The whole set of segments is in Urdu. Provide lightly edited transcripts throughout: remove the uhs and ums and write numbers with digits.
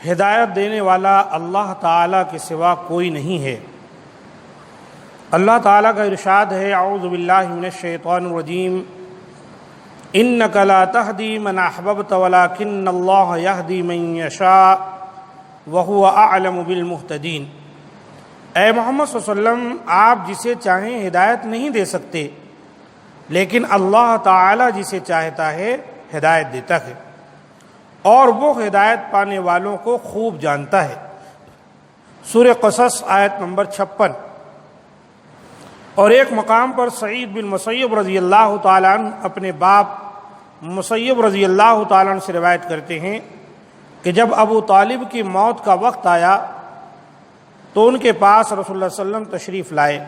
ہدایت دینے والا اللہ تعالیٰ کے سوا کوئی نہیں ہے۔ اللہ تعالیٰ کا ارشاد ہے، اعوذ باللہ من الشیطان الرجیم، انک لا تہدی من احببت ولکن اللہ یہدی من یشاء وہو اعلم بالمہتدین۔ اے محمد صلی اللہ علیہ وسلم، آپ جسے چاہیں ہدایت نہیں دے سکتے، لیکن اللہ تعالیٰ جسے چاہتا ہے ہدایت دیتا ہے، اور وہ ہدایت پانے والوں کو خوب جانتا ہے۔ سورہ قصص آیت نمبر 56۔ اور ایک مقام پر سعید بن مسیب رضی اللہ تعالیٰ عنہ اپنے باپ مسیب رضی اللہ تعالیٰ عنہ سے روایت کرتے ہیں کہ جب ابو طالب کی موت کا وقت آیا تو ان کے پاس رسول اللہ صلی اللہ علیہ وسلم تشریف لائے،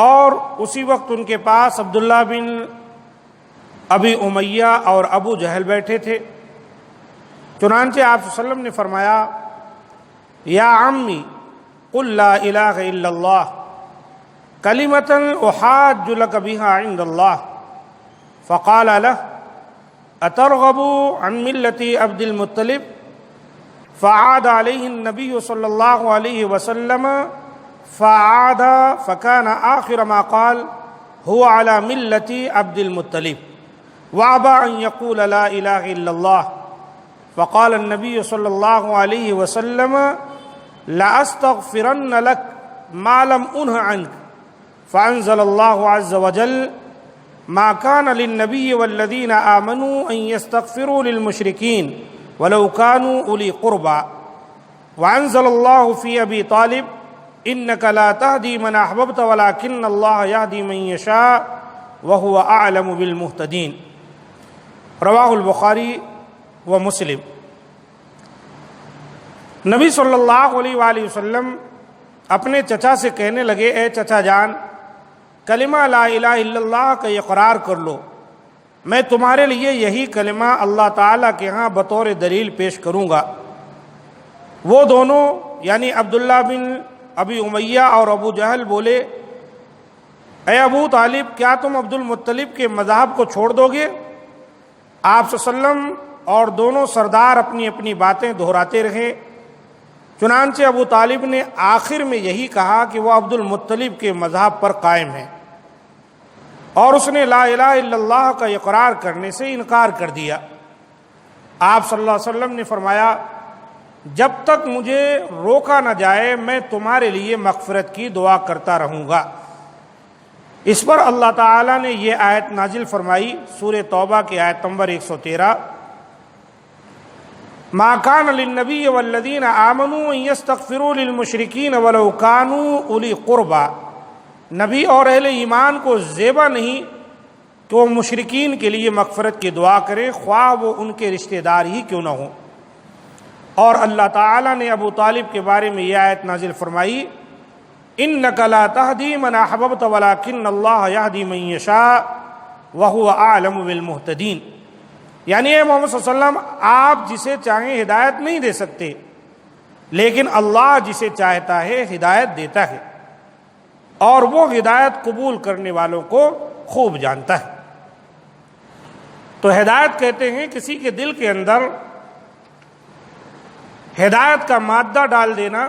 اور اسی وقت ان کے پاس عبداللہ بن ابی امیہ اور ابو جہل بیٹھے تھے۔ چنانچہ آپ صلی اللہ علیہ وسلم نے فرمایا، یا عمی قل لا الہ الا اللہ کلمۃ احاج لک بہا عند اللہ، فقال له اترغب عن ملة عبد المطلب، فعاد علیہ النبی صلی اللہ علیہ وسلم فعاد فكان آخر ما قال هو على ملة عبد المطلب وابى ان يقول لا الہ الا اللہ، فقال النبی صلی اللہ علیہ وسلم لأستغفرن لك ما لم انه عنك، فانزل اللہ عز وجل ما كان للنبي والذين آمنوا ان يستغفروا للمشركين ولو كانوا اولي قربى، وانزل الله في ابي طالب انك لا تهدي من احببت ولكن الله يهدي من يشاء وهو اعلم بالمهتدين۔ رواہ البخاری و مسلم۔ نبی صلی اللہ علیہ وآلہ وسلم اپنے چچا سے کہنے لگے، اے چچا جان، کلمہ لا الہ الا اللہ کا اقرار کر لو، میں تمہارے لیے یہی کلمہ اللہ تعالیٰ کے ہاں بطور دلیل پیش کروں گا۔ وہ دونوں یعنی عبداللہ بن ابی امیہ اور ابو جہل بولے، اے ابو طالب، کیا تم عبد المطلب کے مذہب کو چھوڑ دو گے؟ آپ صلی اللہ علیہ وسلم اور دونوں سردار اپنی اپنی باتیں دہراتے رہے، چنانچہ ابو طالب نے آخر میں یہی کہا کہ وہ عبد المطلب کے مذہب پر قائم ہے، اور اس نے لا الہ الا اللہ کا اقرار کرنے سے انکار کر دیا۔ آپ صلی اللہ علیہ وسلم نے فرمایا، جب تک مجھے روکا نہ جائے میں تمہارے لیے مغفرت کی دعا کرتا رہوں گا۔ اس پر اللہ تعالیٰ نے یہ آیت نازل فرمائی، سورہ توبہ کی آیت نمبر 113، ما کان للنبی والذین آمنوا ان یستغفروا للمشرکین ولو کانوا اولی قربى، نبی اور اہل ایمان کو زیبا نہیں کہ وہ مشرکین کے لیے مغفرت کی دعا کریں، خواہ وہ ان کے رشتہ دار ہی کیوں نہ ہوں۔ اور اللہ تعالیٰ نے ابو طالب کے بارے میں یہ آیت نازل فرمائی، انک لا تہدی من احببت ولکن اللہ یہدی من یشاء وہو اعلم بالمہتدین، یعنی اے محمد صلی اللہ علیہ وسلم، آپ جسے چاہیں ہدایت نہیں دے سکتے، لیکن اللہ جسے چاہتا ہے ہدایت دیتا ہے، اور وہ ہدایت قبول کرنے والوں کو خوب جانتا ہے۔ تو ہدایت کہتے ہیں کسی کے دل کے اندر ہدایت کا مادہ ڈال دینا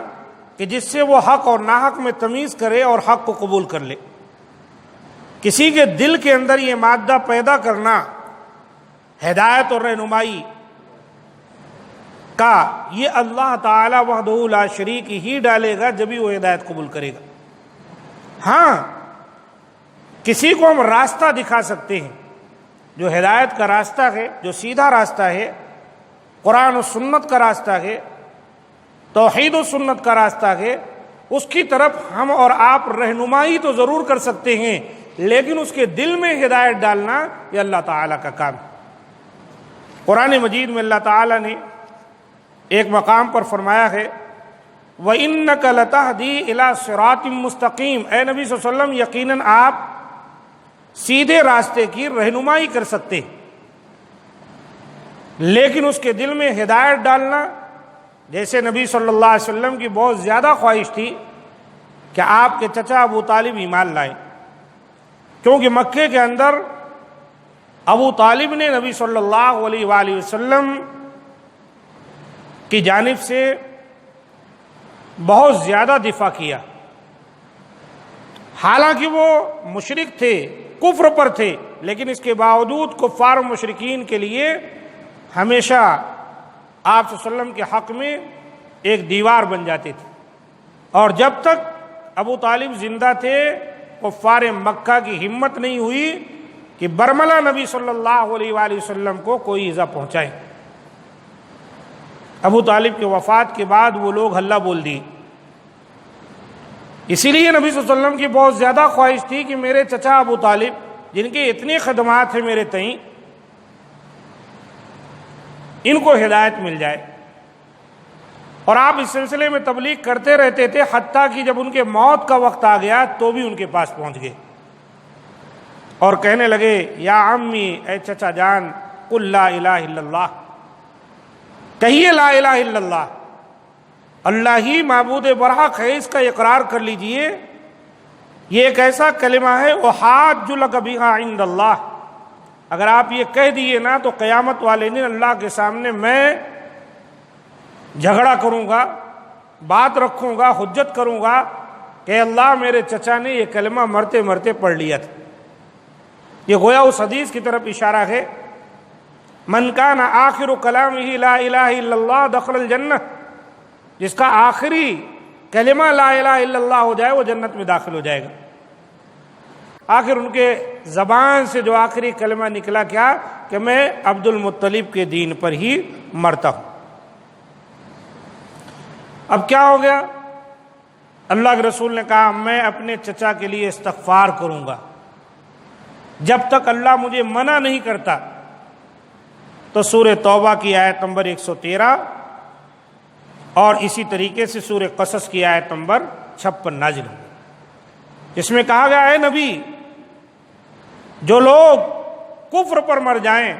کہ جس سے وہ حق اور ناحق میں تمیز کرے اور حق کو قبول کر لے۔ کسی کے دل کے اندر یہ مادہ پیدا کرنا ہدایت اور رہنمائی کا، یہ اللہ تعالی وحدہ لا شریک ہی ڈالے گا جبھی وہ ہدایت قبول کرے گا۔ ہاں، کسی کو ہم راستہ دکھا سکتے ہیں، جو ہدایت کا راستہ ہے، جو سیدھا راستہ ہے، قرآن و سنت کا راستہ ہے، توحید و سنت کا راستہ ہے، اس کی طرف ہم اور آپ رہنمائی تو ضرور کر سکتے ہیں، لیکن اس کے دل میں ہدایت ڈالنا یہ اللہ تعالیٰ کا کام ہے۔ قرآن مجید میں اللہ تعالیٰ نے ایک مقام پر فرمایا ہے، وَإِنَّكَ لَتَهْدِي إِلَىٰ صِرَاطٍ مُسْتَقِيمٍ، اے نبی صلی اللہ علیہ وسلم، یقیناً آپ سیدھے راستے کی رہنمائی کر سکتے ہیں، لیکن اس کے دل میں ہدایت ڈالنا، جیسے نبی صلی اللہ علیہ وسلم کی بہت زیادہ خواہش تھی کہ آپ کے چچا ابو طالب ایمان لائیں، کیونکہ مکے کے اندر ابو طالب نے نبی صلی اللہ علیہ وآلہ وسلم کی جانب سے بہت زیادہ دفاع کیا، حالانکہ وہ مشرک تھے، کفر پر تھے، لیکن اس کے باوجود کفار و مشرکین کے لیے ہمیشہ آپ صلی اللہ علیہ وسلم کے حق میں ایک دیوار بن جاتے تھے۔ اور جب تک ابو طالب زندہ تھے کفار مکہ کی ہمت نہیں ہوئی کہ برملا نبی صلی اللہ علیہ وآلہ وسلم کو کوئی ایذا پہنچائے۔ ابو طالب کے وفات کے بعد وہ لوگ ہلہ بول دی، اسی لیے نبی صلی اللہ علیہ وسلم کی بہت زیادہ خواہش تھی کہ میرے چچا ابو طالب جن کے اتنی خدمات ہیں میرے تئیں، ان کو ہدایت مل جائے۔ اور آپ اس سلسلے میں تبلیغ کرتے رہتے تھے، حتیٰ کہ جب ان کے موت کا وقت آ گیا تو بھی ان کے پاس پہنچ گئے اور کہنے لگے یا عمی، اے چچا جان، قل لا الہ الا اللہ، کہیے لا الہ الا اللہ، اللہ ہی معبود برحق ہے، اس کا اقرار کر لیجئے۔ یہ ایک ایسا کلمہ ہے احاج لک بہا عند اللہ، اگر آپ یہ کہہ دیے نا تو قیامت والے دن اللہ کے سامنے میں جھگڑا کروں گا، بات رکھوں گا، حجت کروں گا کہ اللہ میرے چچا نے یہ کلمہ مرتے مرتے پڑھ لیا تھا۔ یہ گویا اس حدیث کی طرف اشارہ ہے، من کان آخر کلامہ لا الہ الا اللہ دخل الجنہ، جس کا آخری کلمہ لا الہ الا اللہ ہو جائے وہ جنت میں داخل ہو جائے گا۔ آخر ان کے زبان سے جو آخری کلمہ نکلا کیا کہ میں عبد المطلب کے دین پر ہی مرتا ہوں۔ اب کیا ہو گیا؟ اللہ کے رسول نے کہا میں اپنے چچا کے لیے استغفار کروں گا جب تک اللہ مجھے منع نہیں کرتا۔ تو سورہ توبہ کی آیت نمبر 113 اور اسی طریقے سے سورہ قصص کی آیت نمبر 56 نازل ہوئی، جس میں کہا گیا ہے نبی، جو لوگ کفر پر مر جائیں،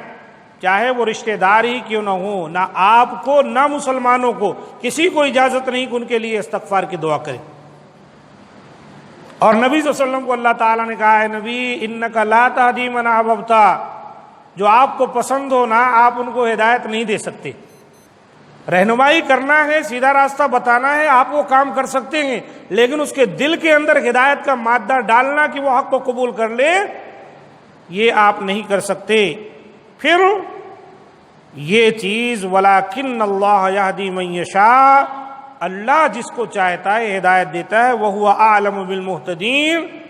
چاہے وہ رشتہ دار ہی کیوں نہ ہوں، نہ آپ کو نہ مسلمانوں کو کسی کو اجازت نہیں کہ ان کے لیے استغفار کی دعا کرے۔ اور نبی صلی اللہ علیہ وسلم کو اللہ تعالیٰ نے کہا ہے نبی انک لا تہدی من احببت، جو آپ کو پسند ہو نا آپ ان کو ہدایت نہیں دے سکتے، رہنمائی کرنا ہے، سیدھا راستہ بتانا ہے، آپ وہ کام کر سکتے ہیں، لیکن اس کے دل کے اندر ہدایت کا مادہ ڈالنا کہ وہ حق کو قبول کر لے، یہ آپ نہیں کر سکتے۔ پھر یہ چیز وَلَٰكِنَّ اللَّهَ يَهْدِي مَن يَشَاءُ، اللہ جس کو چاہتا ہے ہدایت دیتا ہے، وَهُوَ أَعْلَمُ بِالْمُهْتَدِينَ،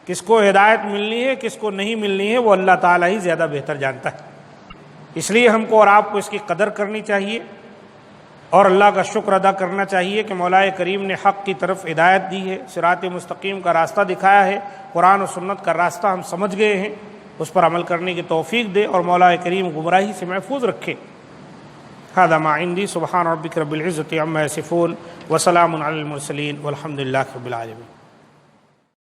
کس کو ہدایت ملنی ہے کس کو نہیں ملنی ہے وہ اللہ تعالیٰ ہی زیادہ بہتر جانتا ہے۔ اس لیے ہم کو اور آپ کو اس کی قدر کرنی چاہیے اور اللہ کا شکر ادا کرنا چاہیے کہ مولا کریم نے حق کی طرف ہدایت دی ہے، صراط مستقیم کا راستہ دکھایا ہے، قرآن و سنت کا راستہ ہم سمجھ گئے ہیں، اس پر عمل کرنے کی توفیق دے اور مولا کریم گمراہی سے محفوظ رکھے۔ ھذا ما عندی، سبحان ربک رب العزۃ عما یصفون وسلام علی المرسلین والحمد للہ رب العالمین۔